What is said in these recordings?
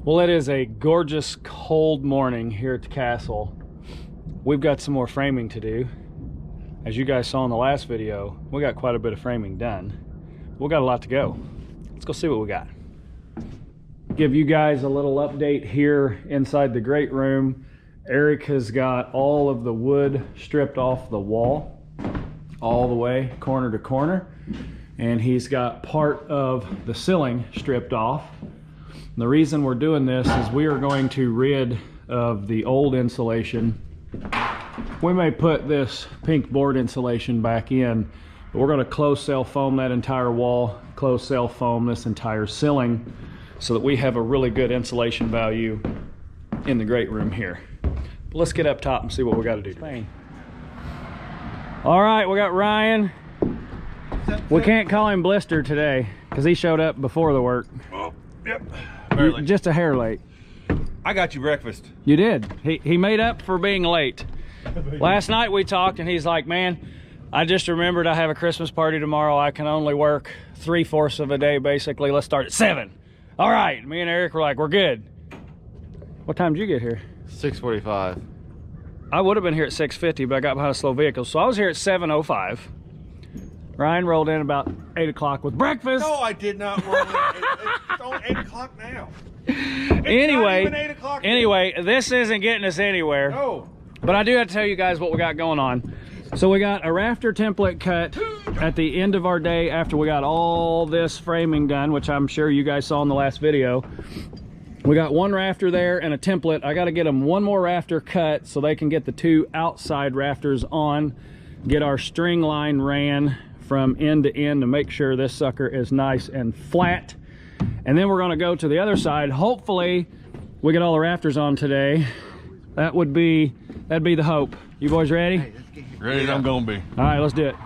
Well, it is a gorgeous cold morning here at the castle. We've got some more framing to do. As you guys saw in the last video, we got quite a bit of framing done. We got a lot to go. Let's go see what we got. Give you guys a little update here inside the great room. Eric has got all of the wood stripped off the wall, all the way corner to corner. And he's got part of the ceiling stripped off. And the reason we're doing this is we are going to rid of the old insulation. We may put this pink board insulation back in, but we're going to close cell foam that entire wall, close cell foam this entire ceiling, so that we have a really good insulation value in the great room here. But let's get up top and see what we got to do. All right, we got Ryan. We can't call him Blister today because he showed up before the work. Oh, yep. Just a hair late. I got you breakfast. You did. He made up for being late. Last night we talked and he's like, man, I just remembered I have a Christmas party tomorrow. I can only work 3/4 of a day basically. Let's start at 7. All right. Me and Eric were like, we're good. What time did you get here? 6:45. I would have been here at 6:50, but I got behind a slow vehicle. So I was here at 7:05. Ryan rolled in about 8 o'clock with breakfast. No, I did not roll in. It's on 8 o'clock now. It's anyway, not even 8 o'clock now. Anyway, this isn't getting us anywhere. No. But I do have to tell you guys what we got going on. So we got a rafter template cut at the end of our day after we got all this framing done, which I'm sure you guys saw in the last video. We got one rafter there and a template. I got to get them one more rafter cut so they can get the 2 outside rafters on, get our string line ran from end to end to make sure this sucker is nice and flat. And then we're going to go to the other side. Hopefully we get all the rafters on today. That'd be the hope. You boys ready? Hey, let's get here. Ready as I'm gonna be. All right, let's do it.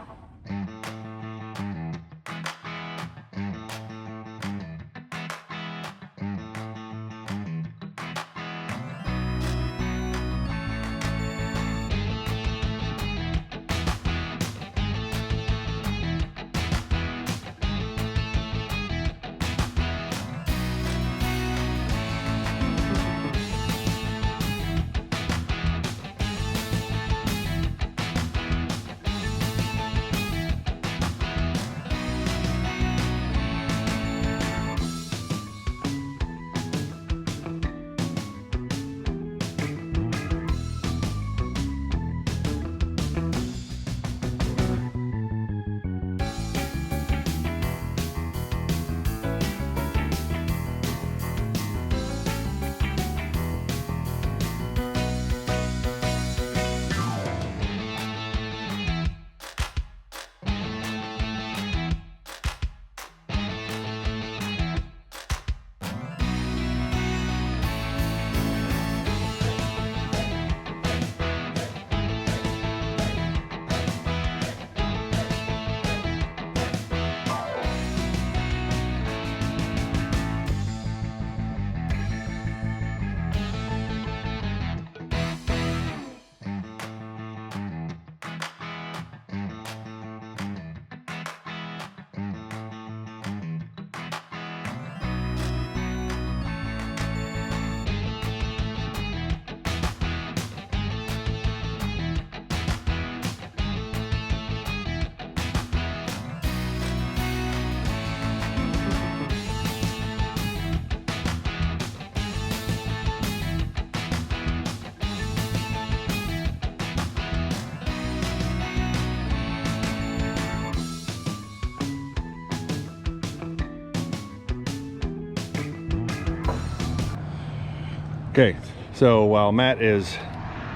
Okay, so while Matt is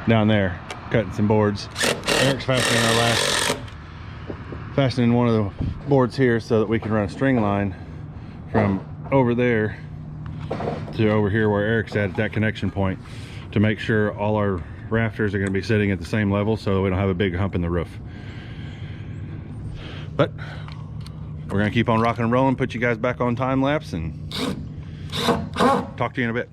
down there cutting some boards, Eric's fastening one of the boards here so that we can run a string line from over there to over here where Eric's at that connection point, to make sure all our rafters are going to be sitting at the same level so we don't have a big hump in the roof. But we're going to keep on rocking and rolling, put you guys back on time lapse, and talk to you in a bit.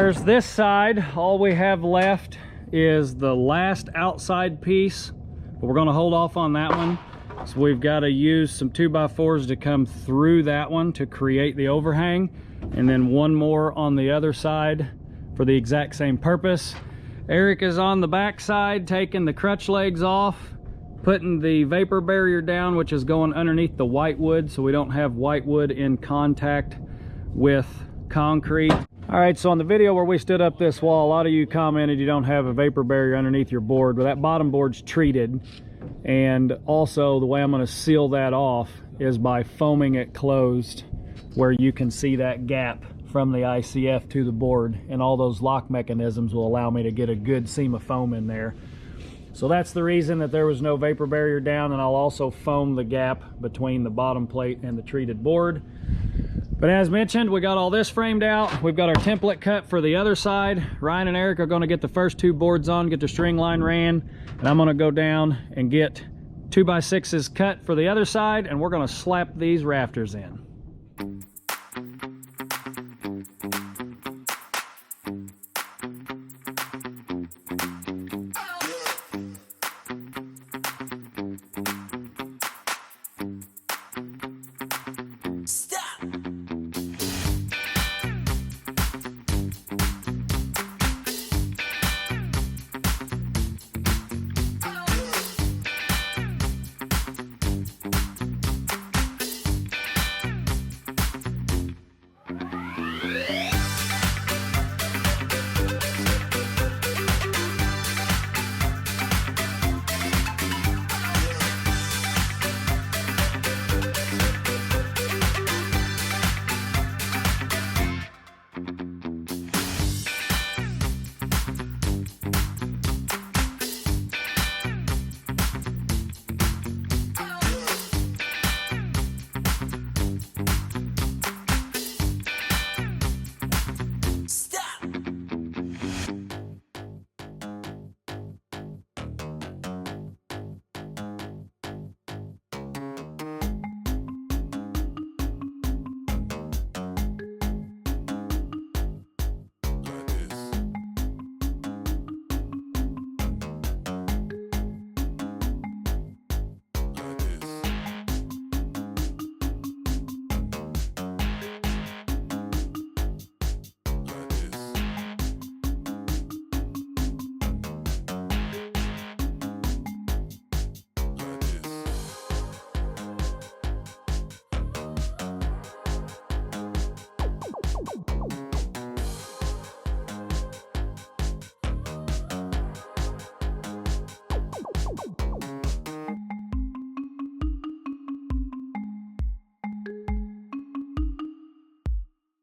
There's this side. All we have left is the last outside piece, but we're going to hold off on that one. So we've got to use some 2x4s to come through that one to create the overhang, and then one more on the other side for the exact same purpose. Eric is on the back side taking the crutch legs off, putting the vapor barrier down, which is going underneath the white wood so we don't have white wood in contact with concrete. All right, so on the video where we stood up this wall, a lot of you commented you don't have a vapor barrier underneath your board. Well, that bottom board's treated, and also the way I'm going to seal that off is by foaming it closed, where you can see that gap from the ICF to the board, and all those lock mechanisms will allow me to get a good seam of foam in there. So that's the reason that there was no vapor barrier down, and I'll also foam the gap between the bottom plate and the treated board. But as mentioned, we got all this framed out. We've got our template cut for the other side. Ryan and Eric are going to get the first 2 boards on, get the string line ran, and I'm going to go down and get 2x6s cut for the other side, and we're going to slap these rafters in.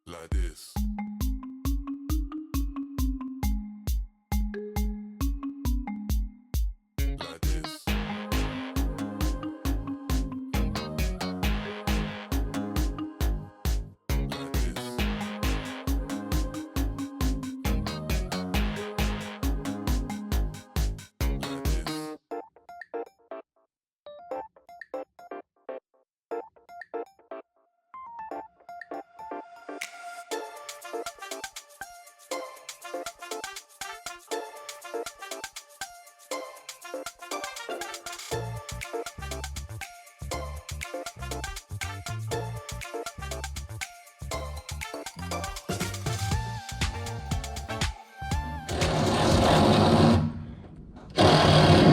Like this. Like this. Like this. Like this.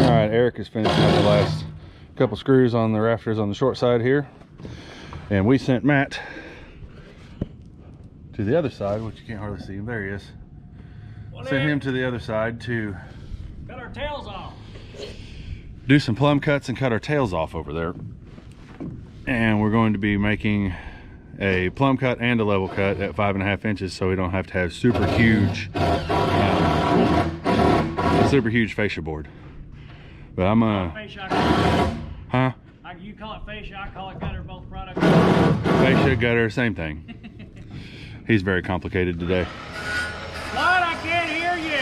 Alright, Eric is finishing up the last couple screws on the rafters on the short side here. And we sent Matt to the other side, which you can't hardly see him. There he is. Sent him to the other side to Cut our tails off. do some plumb cuts and cut our tails off over there. And we're going to be making a plumb cut and a level cut at 5.5 inches, so we don't have to have super huge fascia board. But I'm huh? You call it fascia, I call it gutter, both products. Fascia, gutter, same thing. He's very complicated today. What? I can't hear you.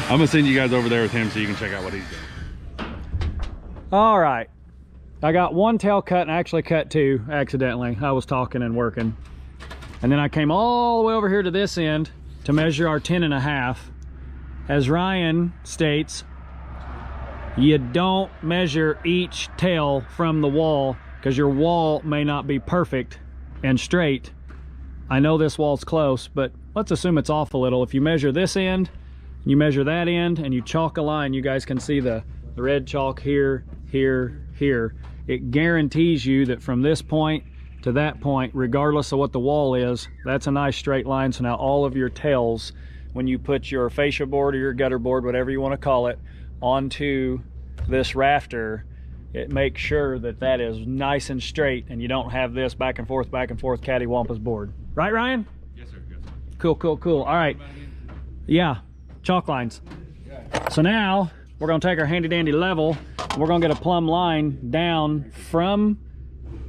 I'm gonna send you guys over there with him so you can check out what he's doing. All right, I got one tail cut and I actually cut 2 accidentally. I was talking and working, and then I came all the way over here to this end to measure our 10.5. As Ryan states, you don't measure each tail from the wall because your wall may not be perfect and straight. I know this wall's close, but let's assume it's off a little. If you measure this end, you measure that end, and you chalk a line, you guys can see the red chalk here, here, here. It guarantees you that from this point to that point, regardless of what the wall is, that's a nice straight line. So now all of your tails, when you put your fascia board or your gutter board, whatever you want to call it, onto this rafter, it makes sure that that is nice and straight and you don't have this back and forth cattywampus board. Right, Ryan? Yes, sir. Yes, sir. Cool, cool, cool. All right. Yeah, chalk lines. So now we're gonna take our handy dandy level, we're gonna get a plumb line down from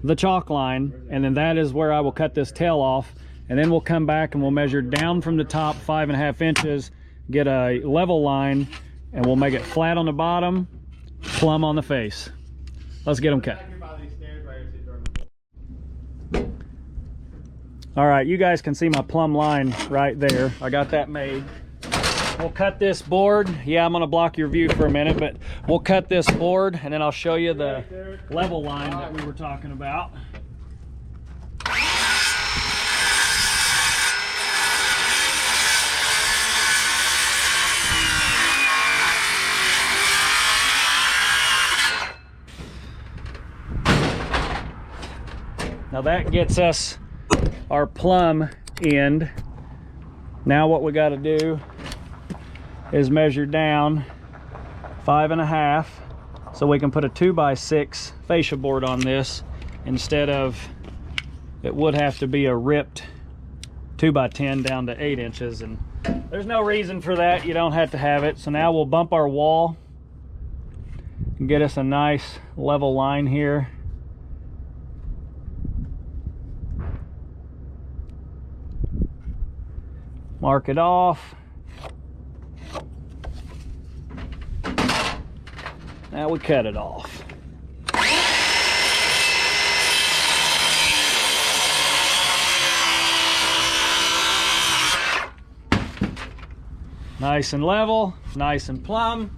the chalk line, and then that is where I will cut this tail off, and then we'll come back and we'll measure down from the top 5.5 inches, get a level line, and we'll make it flat on the bottom, plumb on the face. Let's get them cut. All right, you guys can see my plumb line right there. I got that made. We'll cut this board. Yeah, I'm gonna block your view for a minute, but we'll cut this board and then I'll show you the level line that we were talking about. Now that gets us our plumb end. Now what we got to do is measure down 5.5 so we can put a 2x6 fascia board on this instead of, it would have to be a ripped 2x10 down to 8 inches, and there's no reason for that. You don't have to have it. So now we'll bump our wall and get us a nice level line here. Mark it off. Now we cut it off. Nice and level, nice and plumb.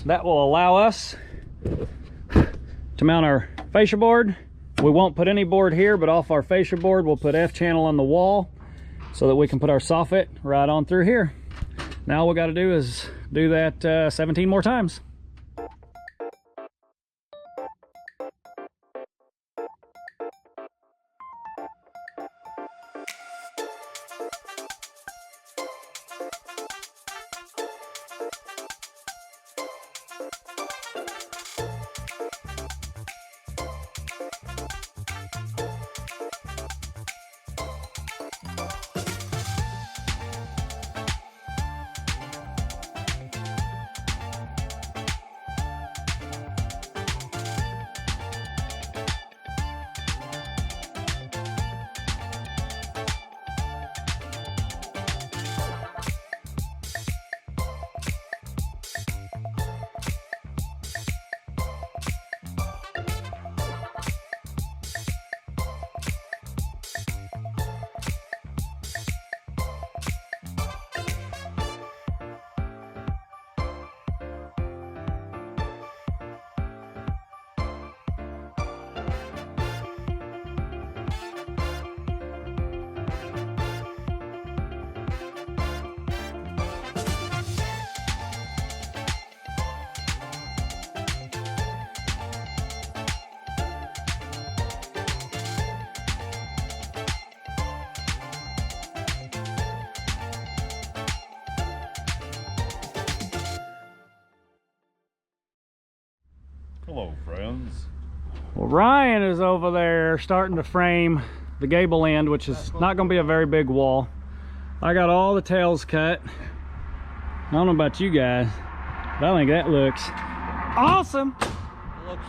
That will allow us to mount our fascia board. We won't put any board here, but off our fascia board we'll put F channel on the wall so that we can put our soffit right on through here. Now all we got to do is do that 17 more times. Hello, friends. Well, Ryan is over there starting to frame the gable end, which is not going to be a very big wall. I got all the tails cut. I don't know about you guys, but I think that looks awesome. Looks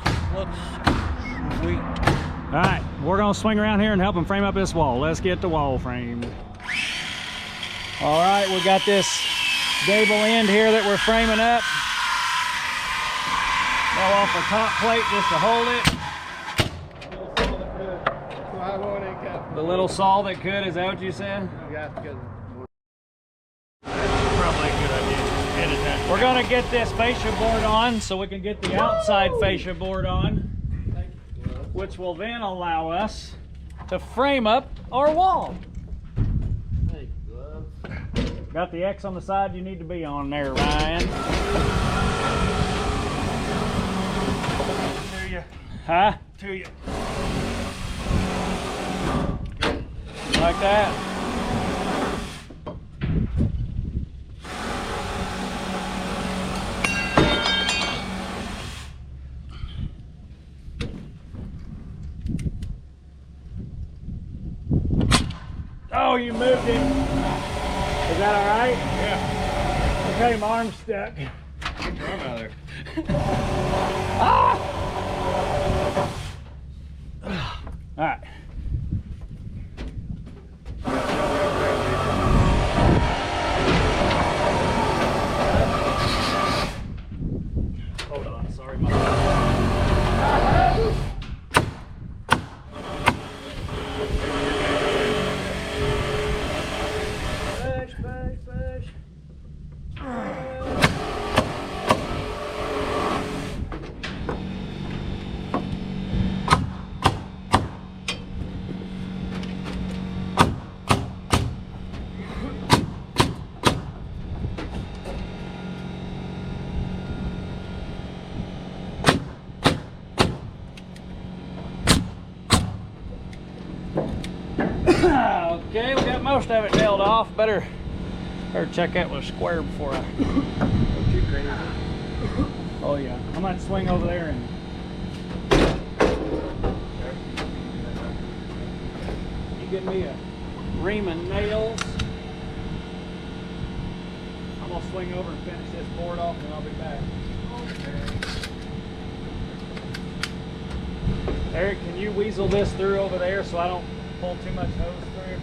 sweet. All right, we're going to swing around here and help him frame up this wall. Let's get the wall framed. All right, we got this gable end here that we're framing up. Now off the top plate just to hold it. The little saw that could, is that what you said? Yeah, because We're gonna get this fascia board on so we can get the outside fascia board on, which will then allow us to frame up our wall. Got the X on the side you need to be on there, Ryan. To you. Huh? To you. Like that? Oh, you moved it. Is that all right? Yeah. Okay, my arm's stuck. Get your arm out of there. Ah! All right. Hold on, sorry, my push. Okay, we got most of it nailed off. Better check that with a square before I go too crazy. Oh yeah, I might swing over there and you give me a ream of nails. I'm gonna swing over and finish this board off and I'll be back. Eric, can you weasel this through over there so I don't pull too much hose through?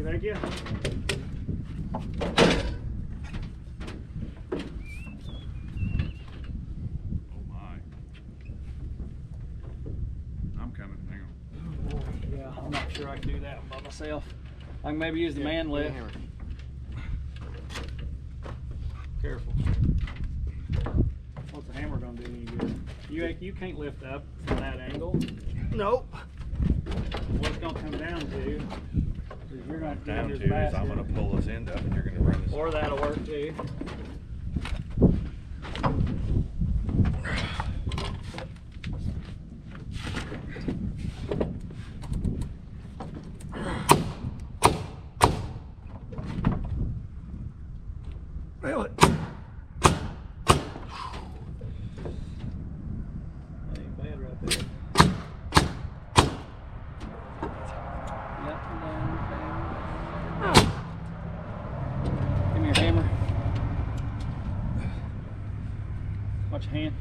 Thank you. Oh my. I'm coming. Hang on. Yeah, I'm not sure I can do that by myself. I can maybe use the man lift. Careful. What's the hammer gonna do any good? You can't lift up from that angle. Nope. What it's gonna come down to is you're gonna Down use to is basket. I'm gonna pull this end up and you're gonna run this. Or that'll work too. Feel it. That ain't bad right there. Yep, down. Give me your hammer. Watch your hand.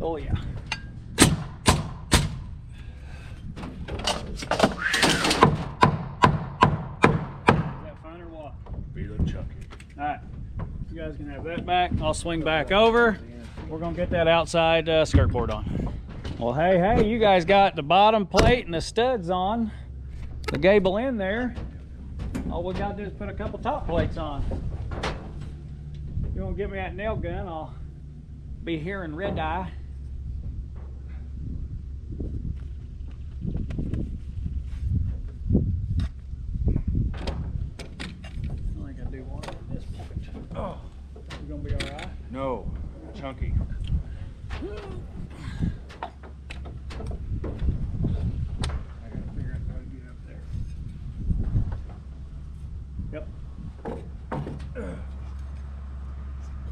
Oh yeah. Is that fine or what? Be the chunky. Alright, you guys can have that back. I'll swing back over. We're gonna get that outside skirt board on. Well, hey, you guys got the bottom plate and the studs on. The Gable in there. All we gotta do is put a couple top plates on. You wanna give me that nail gun, I'll be hearing red eye. I think I do want it in this pocket. Oh, you gonna be all right? No, chunky. I gotta figure out how to get up there. Yep.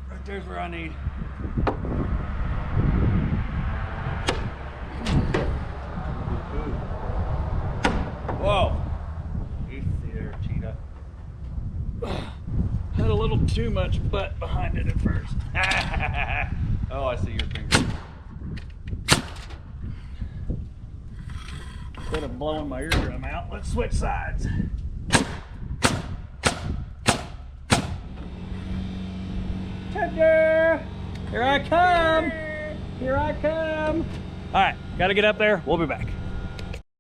Right there's where I need. Whoa. Easy there, cheetah. Had a little too much butt behind it at first. Oh, I see your finger. Instead of blowing my eardrum out, let's switch sides. Ta-da! Here I come! Here I come! All right, gotta get up there. We'll be back.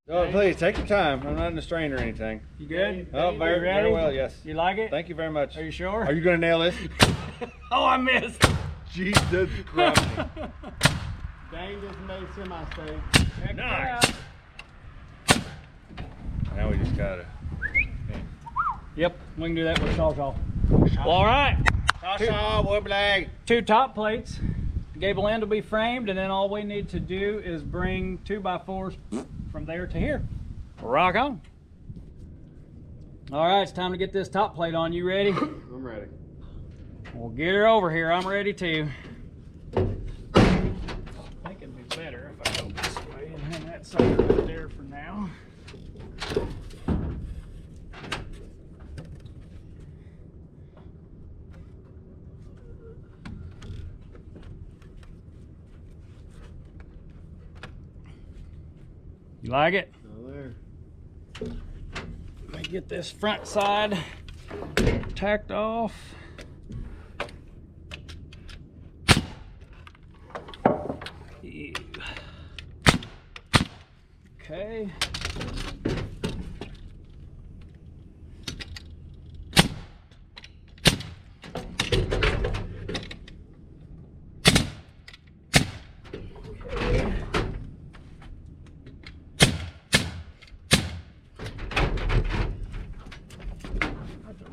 Oh, please take your time. I'm not in a strain or anything. You good? Oh, very well, yes. You like it? Thank you very much. Are you sure? Are you gonna nail this? Oh, I missed. Jesus Christ. Dane just made semi-stage. Nice. Now we just gotta. Yep, we can do that with Shaw. Well, all right. Shaw, wood 2 top plates. Gable end will be framed, and then all we need to do is bring 2x4s from there to here. Rock on. All right, it's time to get this top plate on. You ready? I'm ready. We'll get her over here. I'm ready too. I think it'd be better if I go this way and hang that sucker right there for now. You like it? Oh, there. Let me get this front side tacked off. Ew. Okay.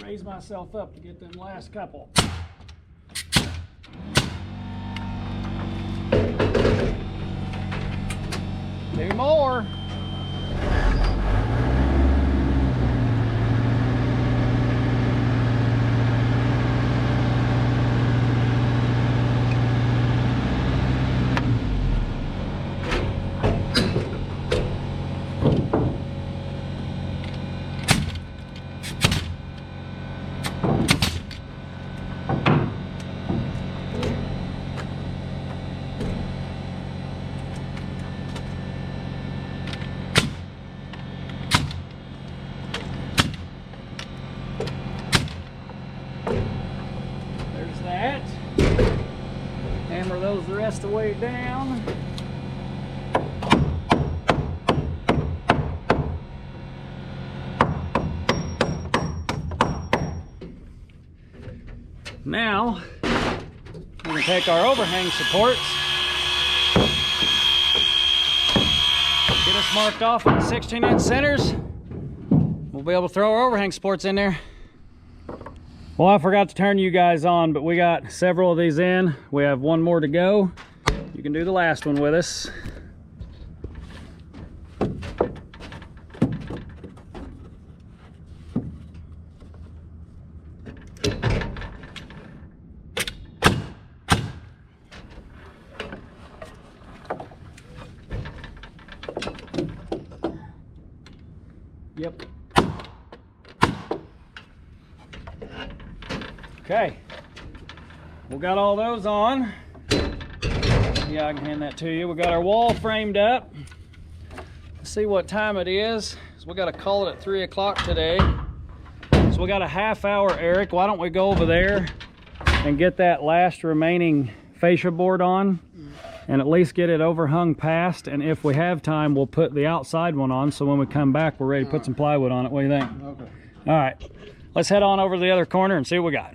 Raise myself up to get them last couple. 2 more. Hammer those the rest of the way down. Now, we're going to take our overhang supports, get us marked off on 16-inch centers. We'll be able to throw our overhang supports in there. Well, I forgot to turn you guys on, but we got several of these in. We have 1 more to go. You can do the last one with us. Yep. Okay, we got all those on. Yeah, I can hand that to you. We got our wall framed up. Let's see what time it is. So we got to call it at 3 o'clock today. So we got a half hour, Eric. Why don't we go over there and get that last remaining fascia board on and at least get it overhung past. And if we have time, we'll put the outside one on. So when we come back, we're ready to put some plywood on it. What do you think? Okay. All right, let's head on over to the other corner and see what we got.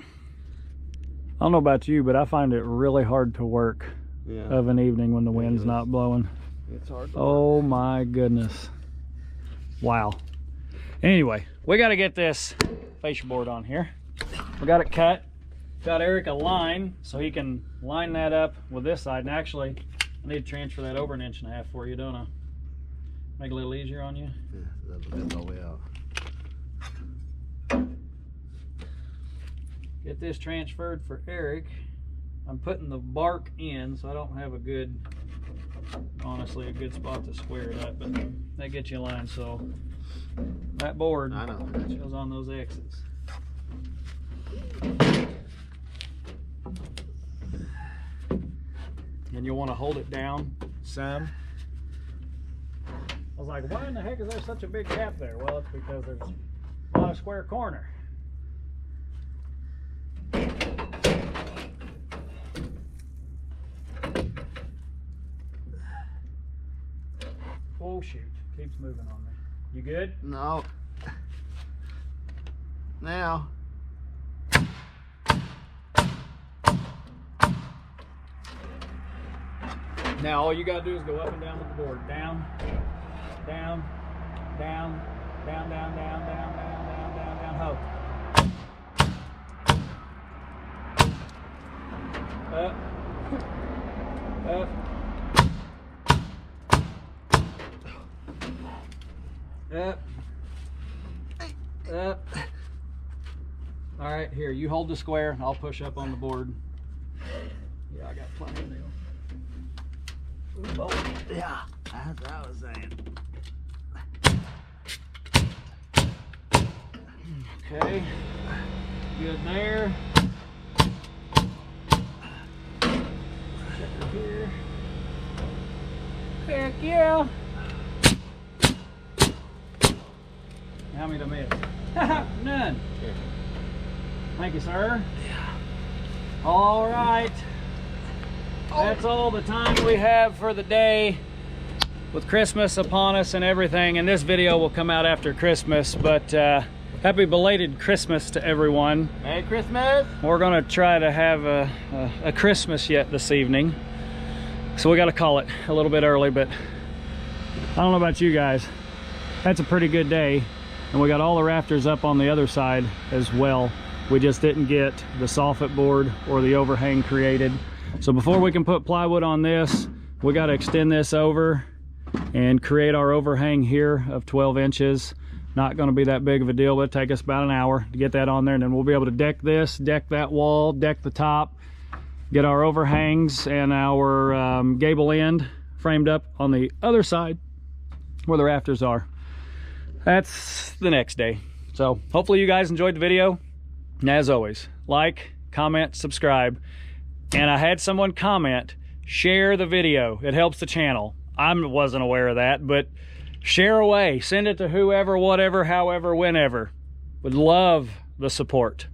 I don't know about you, but I find it really hard to work of an evening when the wind's not blowing. It's hard to Oh my goodness. Wow. Anyway, we got to get this fascia board on here. We got it cut. Got Eric a line so he can line that up with this side. And actually, I need to transfer that over 1.5 inches for you, don't I? Make it a little easier on you. Yeah, that'll get all the way out. Get this transferred for Eric. I'm putting the bark in so I don't have a good honestly a good spot to square that, but that gets you in line. So that board I know. goes on those X's. And you'll want to hold it down some. I was like, why in the heck is there such a big gap there? Well, it's because there's a lot of square corner. Oh shoot, keeps moving on me. You good? No. Now. Now all you gotta do is go up and down with the board. Down, down, down, down, down, down, down, down, down, down, down, ho. Up, up. Up, up. All right, here, you hold the square and I'll push up on the board. Yeah, I got plenty of nails. Yeah, that's what I was saying. Okay, good there. Checker here. Heck yeah. How many to miss? None. Thank you, sir. Yeah. All right. That's all the time we have for the day, with Christmas upon us and everything. And this video will come out after Christmas, but happy belated Christmas to everyone. Merry Christmas. We're gonna try to have a Christmas yet this evening, so we got to call it a little bit early. But I don't know about you guys, that's a pretty good day, and we got all the rafters up on the other side as well. We just didn't get the soffit board or the overhang created. So before we can put plywood on this, we got to extend this over and create our overhang here of 12 inches. Not going to be that big of a deal, but it'll take us about an hour to get that on there, and then we'll be able to deck this, deck that wall, deck the top, get our overhangs and our gable end framed up on the other side where the rafters are. That's the next day. So hopefully you guys enjoyed the video. And as always, like, comment, subscribe. And I had someone comment, share the video. It helps the channel. I wasn't aware of that, but share away. Send it to whoever, whatever, however, whenever. Would love the support.